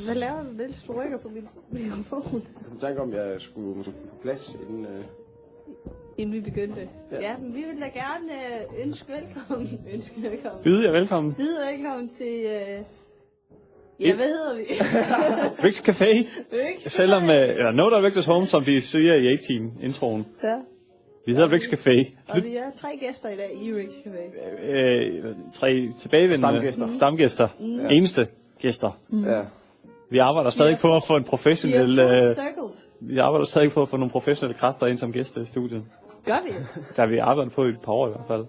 Hvad laver du, Niels? Du rykker på min mikrofon. Jeg tænkte om, jeg skulle på plads inden... Inden vi begyndte. Ja, men vi vil da gerne ønske velkommen. Byde jer velkommen. Byde velkommen til... Ja, hvad hedder vi? Rick's Café. Rick's Selvom... Eller No Directors Home, som de siger i 18-introen. Ja. Vi hedder Rick's Café. Og vi er 3 gæster i dag i Rick's Café. 3 tilbagevendende stamgæster. Eneste gæster. Ja. Vi arbejder stadig på at få en professionel... circles. Vi arbejder stadig på at få nogle professionelle kræfter ind som gæster i studiet. Gør vi? Der har vi arbejdet på i et par år i hvert fald.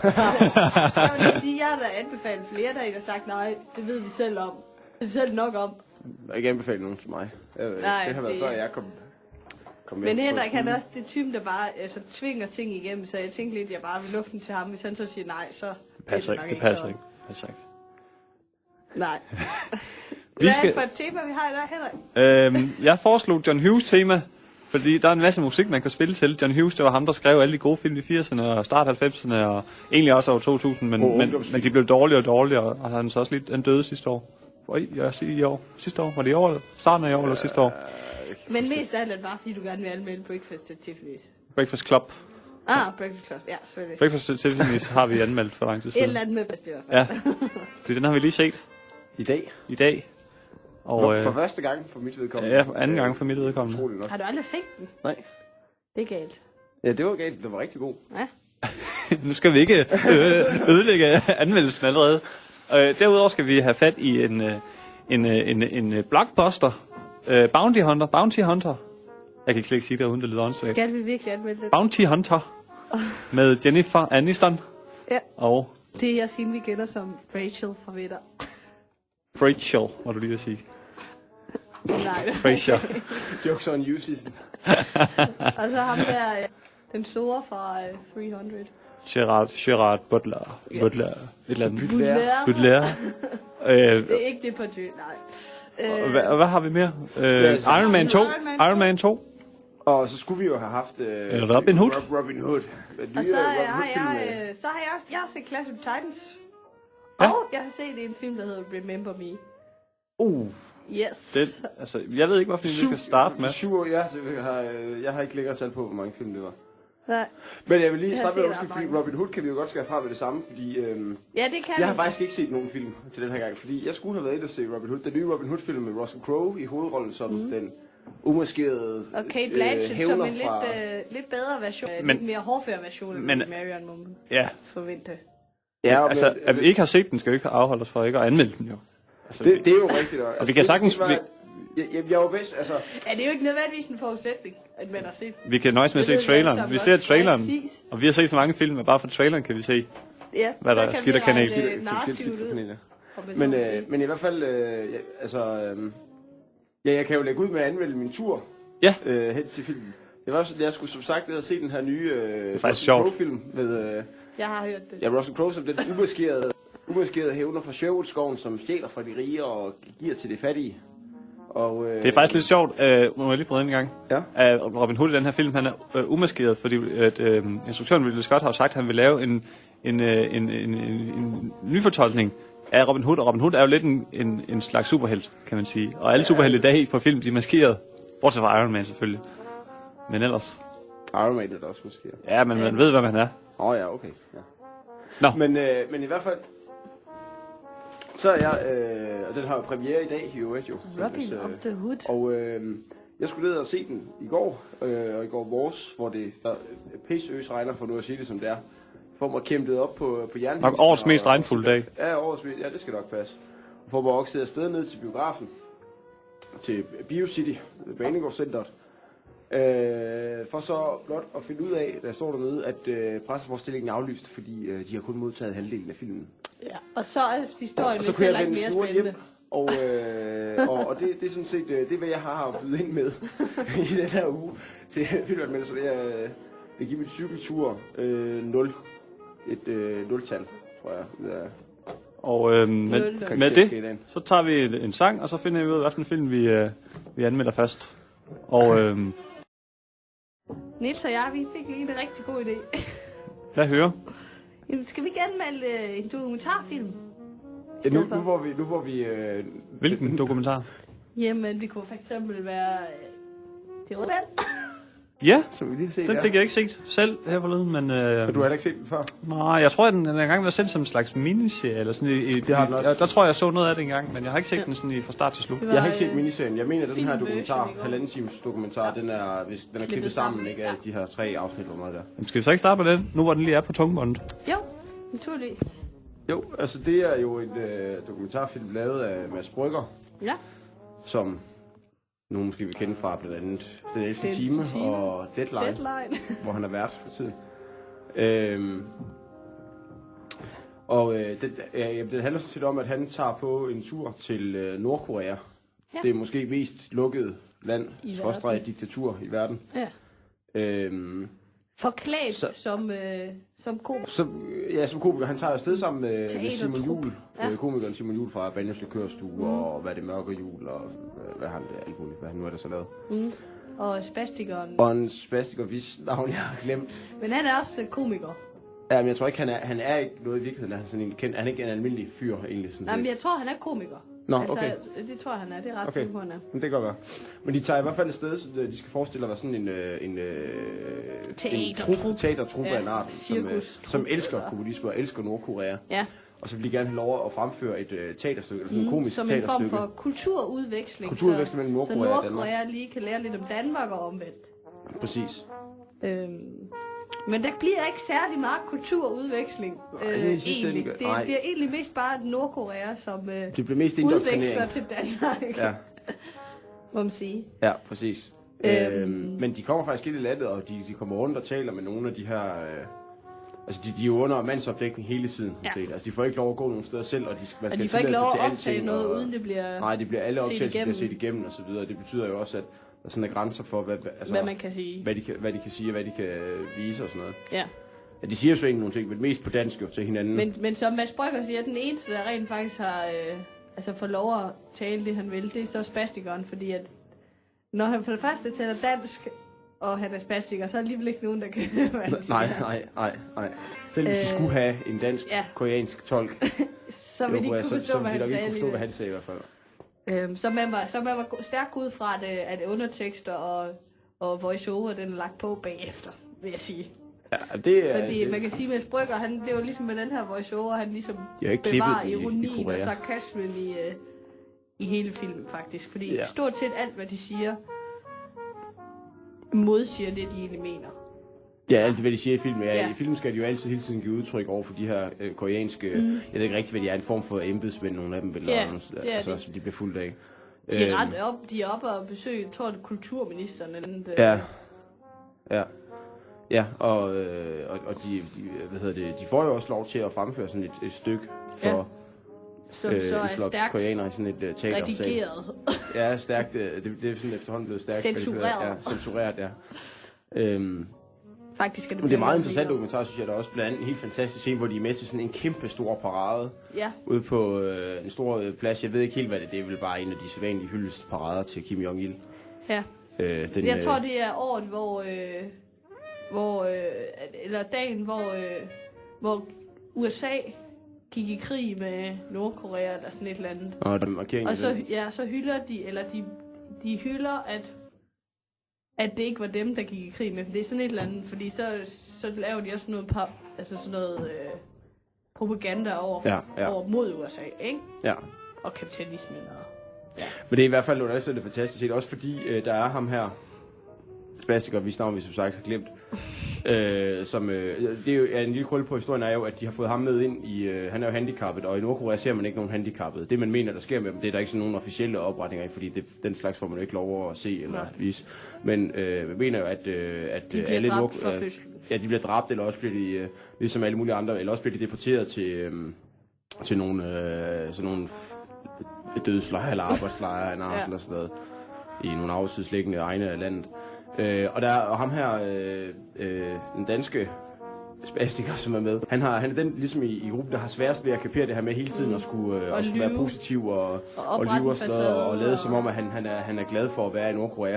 Jeg vil sige, jeg har da anbefalet flere, der har sagt, nej, det ved vi selv om. Det ved vi selv nok om. Jeg vil ikke anbefale nogen til mig. Nej, det har været før, jeg kom med. Men Henrik, han er også det typen, der bare tvinger ting igennem, så jeg tænkte lidt, jeg bare vil luften til ham. Hvis han så siger nej, så... Det passer ikke. Det passer ikke. Nej. Hvad er det for et tema, vi har i dag, Henrik? Jeg foreslog John Hughes tema, fordi der er en masse musik, man kan spille til. John Hughes, det var ham, der skrev alle de gode film i 80'erne og start 90'erne og egentlig også over 2000, men de blev dårligere og dårligere, og han så også lidt, han døde sidste år. I år. Sidste år? Var det i år? Starten af i år eller sidste år? Men mest af alt er det bare, fordi du gerne vil anmelde Breakfast at Tiffany's. Breakfast Club. Breakfast Club. Ja, selvfølgelig. Breakfast at Tiffany's har vi anmeldt for lang tid siden. Et eller andet med bedst i hvert fald. Ja, fordi den har vi lige set. I dag. Og, for første gang for mit vedkommende. Ja, for anden gang for mit vedkommende. Har du aldrig set den? Nej. Det er galt. Ja, det var galt. Det var rigtig god. Ja. Nu skal vi ikke ødelægge anmeldelsen allerede. Derudover skal vi have fat i en blockbuster. Bounty Hunter. Jeg kan slet ikke sige det, uden det lyder åndssvagt. Skal vi virkelig anmelde det? Bounty Hunter. Med Jennifer Aniston. Ja. Og det er hende, vi kender som Rachel fra Vitter. Rachel, må du lige at sige. Nej. Rachel. Jokes on you, season. Og så ham der, den store fra 300. Gerard Butler. Yes. Butler. Et eller andet. Butler. Det er ikke det på ty, nej. Hvad har vi mere? Iron Man 2. Og så skulle vi jo have haft... Robin Hood. Robin Hood. Og så har jeg også set Clash of Titans. Ja. Og jeg har set en film, der hedder Remember Me. Yes. Jeg ved ikke, hvad film vi skal starte med. 7 år, jeg har ikke længere tal på, hvor mange film det var. Nej. Men jeg vil lige starte med, fordi Robin Hood kan vi jo godt skære fra med det samme, fordi ja, det kan jeg har faktisk ikke set nogen film til den her gang, fordi jeg skulle have været inde og se Robin Hood, den nye Robin Hood film med Russell Crowe i hovedrollen som den umaskerede og Kate Blanchett som en fra... lidt bedre version, lidt mere hårdfør version end Marion må forvente. Ja, altså, at vi ikke har set den, skal vi ikke afholde os for ikke at anmelde den jo. Altså, det er jo rigtigt nok. Altså, vi kan sagtens... Jeg var bedst, altså... Ja, det er jo ikke nødvendigvis en forudsætning, at man har set. Vi kan nøjes med at se traileren. Vi ser traileren, og vi har set så mange film, at bare for traileren kan vi se, hvad der er skidt og kanal. Men i hvert fald, jeg kan jo lægge ud med at anmelde min tur hen til filmen. Jeg skulle som sagt ned og se den her nye Russell Crowe-film med... jeg har hørt det. Ja, Russell Crowe som den umaskerede hævner fra Sherwood-skoven, som stjæler fra de rige og giver til de fattige. Og, det er faktisk lidt sjovt, må jeg lige prøve en gang. Ja. Robin Hood i den her film, han er umaskeret, fordi instruktøren Ridley Scott har sagt, at han vil lave en nyfortolkning af Robin Hood, og Robin Hood er jo lidt en slags superhelt, kan man sige. Og alle superhelte i dag på film, de er maskeret, bortset fra Iron Man selvfølgelig. Men ellers... Iron Man er da også maskeret. Ja, men man ved, hvad man er. Ja, okay. Ja. Nå. Men i hvert fald... Så er jeg, og den har jo premiere i dag i øvrigt jo. Robin of the Hood. Og jeg skulle ned og se den i går, og i går morges, hvor det pisseøs regner, for nu at sige det som det er. For mig kæmpet op på jernhængsten. Nok årets mest regnfulde dag. Ja, det skal nok passe. For mig også afsted ned til biografen, til BioCity, Banegårdscenteret. For så blot at finde ud af, da jeg står dernede, at presseforestillingen er aflyst, fordi de har kun modtaget halvdelen af filmen. Ja, og så er historien og så kunne jeg ikke mere spændende. Hjem, og det er sådan set det, hvad jeg har at byde ind med i den her uge til filmanmeldelser. Det giver mit cykeltur 0. Et 0-tal, tror jeg. Ja. Og med det, så tager vi en sang, og så finder vi ud af, hvilken film vi anmelder først. Og Niels og jeg, vi fik lige en rigtig god idé. Lad høre. Jamen, skal vi ikke anmelde en dokumentarfilm? Ja, nu hvor vi Hvilken dokumentar? Jamen, det kunne for eksempel være... Det var den. Ja, Som vi lige har set, den fik jeg ikke set selv her forleden, men... Og du har heller ikke set den før? Nej, jeg tror, at den er engang været sendt som en slags miniserie, eller sådan Det har den også. der tror jeg så noget af det engang, men jeg har ikke set den sådan fra start til slut. Det var, Jeg har ikke set miniserien. Jeg mener, at den her film dokumentar, version, ikke? halvanden times dokumentar, den er klippet sammen, ikke, af de her 3 afsnit, hvor meget der. Jamen, skal vi så ikke starte på den, nu hvor den lige er på tungbåndet? Jo, naturligvis. Jo, altså det er jo en dokumentarfilm lavet af Mads Brygger, Ja. som nogen måske vil kende fra blandt andet Den 11. Den time time. og Deadline, hvor han er vært for tiden. Det handler sådan set om, at han tager på en tur til Nordkorea. Ja. Det er måske mest lukkede land, I skråstreg verden. diktatur i verden. Ja. Forklædt Så- som komiker. Som komiker. Han tager afsted sammen med Simon Teatertrup. Juhl, Ja. komikeren Simon Juhl fra Banjos Likørstue, og hvad er det, Mørke Jul, og hvad han det alt muligt, hvad han nu er der så lavet. Og spastikeren. Og en spastiker, hvis navn jeg har glemt. Men han er også komiker. Ja, men jeg tror ikke, han er ikke noget i virkeligheden. Han er, sådan en, han er ikke en almindelig fyr, egentlig. Sådan Jamen, set. jeg tror, han er komiker. Nå, okay. Det tror jeg, han er. Det er ret Okay, sikker på, han er. men det kan godt være. Men de tager i hvert fald et sted, så de skal forestille at være sådan en Teatertrup. teatertruppe Ja, af en art, cirkustrup, som elsker eller- kommunisme og elsker Nordkorea. Ja. Og så vil de gerne have lov at fremføre et teaterstykke, eller sådan et komisk Som en form teaterstykke. for kulturudveksling. Kulturudveksling mellem Nordkorea og så Danmark. Nordkorea lige kan lære lidt om Danmark og omvendt. Præcis. Men der bliver ikke særlig meget kulturudveksling, i sidste egentlig. ende- Det nej. bliver egentlig mest bare Nordkorea, som Det bliver mest udveksler indoktrinering. til Danmark, Ja, må man sige. ja, præcis. Men de kommer faktisk ind i landet, og de kommer rundt og taler med nogle af de her... Altså, de er jo under mandsopdækning hele tiden. Ja. Ja. Altså, de får ikke lov at gå nogen steder selv, og man skal Og de have får ikke lov tilladelse at til optage alting, noget, og- uden det bliver Nej, det bliver alle set optagelser bliver igennem. set igennem og så videre. Det betyder jo også, at der sådan er grænser for, hvad man kan sige. hvad de kan sige og hvad de kan vise og sådan noget. Ja. Ja, de siger jo så egentlig nogle ting, men mest på dansk jo til hinanden. Men som Mads Brygger siger, den eneste, der rent faktisk har får lov at tale det, han vil, det er så spastikeren, fordi at når han for det første taler dansk, og han er spastiker, så er der alligevel ikke nogen, der kan høre, hvad han siger. Nej. Selv hvis de skulle have en dansk, ja. koreansk tolk, Så vil de ikke kunne forstå, hvad han ville de sagde ikke forstå, hvad alligevel. han sagde i hvert fald. Så man var stærkt ud fra, at undertekster og voice-over, den er lagt på bagefter, vil jeg sige. Ja, det er... Fordi man kan sige, at Mads Brygger, det er jo ligesom med den her voice-over, han ligesom De har ikke bevarer klippet i ironien og Korea. sarkasmen i hele filmen, faktisk. Fordi Ja. stort set alt, hvad de siger, modsiger det, de egentlig mener. Ja, alt det, hvad de siger i filmen. Ja, Ja. i filmen skal de jo altid hele tiden give udtryk over for de her koreanske... Jeg ved ikke rigtig, hvad de er. En form for embedsmænd, nogle af dem. Eller Ja, noget, det er altså, det. som de bliver fuldt af. De er oppe og besøge, jeg tror, det er kulturministeren. Ja, og de får jo også lov til at fremføre sådan et stykke for som så en er flok stærkt koreanere i sådan et teatersal. redigeret. Ja, stærkt. Det er sådan efterhånden blevet stærkt. Censureret. Ja, censureret, ja. Faktisk er det Men det er meget blevet interessant redigeret. dokumentar, synes jeg. Der er også blandt andet en helt fantastisk scene, hvor de er med til sådan en kæmpe stor parade. Ja. Ude på en stor plads. Jeg ved ikke helt, hvad det er. Det er vel bare en af de sædvanlige hyldestparader til Kim Jong-il. Ja. Jeg tror, det er året, eller dagen, hvor USA gik i krig med Nordkorea eller sådan et eller andet. Og der er markering Og af den. så hylder de hylder, at det ikke var dem, der gik i krig med dem. Det er sådan et eller andet, fordi så laver de også sådan noget propaganda over mod USA, ikke? Ja. Og kapitalismen og... Men det er i hvert fald noget fantastisk set. Også fordi der er ham her, spastiker, hvis navn vi som sagt har glemt. Det er jo en lille krølle på historien er jo, at de har fået ham med ind i... han er jo handicappet, og i Nordkorea ser man ikke nogen handicappede. Det man mener, der sker med dem, det er der ikke sådan nogen officielle opretninger af, fordi den slags får man jo ikke lov at se eller vise. Men man mener jo, at De alle bliver dræbt fra fødslen. ja, de bliver dræbt, eller også bliver de, ligesom alle mulige andre, eller også bliver de deporteret til nogle, sådan nogle dødslejre eller arbejdslejre af en art eller sådan noget, i nogle afsidsliggende egne af landet. Og ham her, den danske spastiker, som er med, han er den ligesom i gruppen, der har sværest ved at kapere det her med hele tiden at skulle være positiv og lyve og sådan noget, og lade som om, at han er glad for at være i Nordkorea.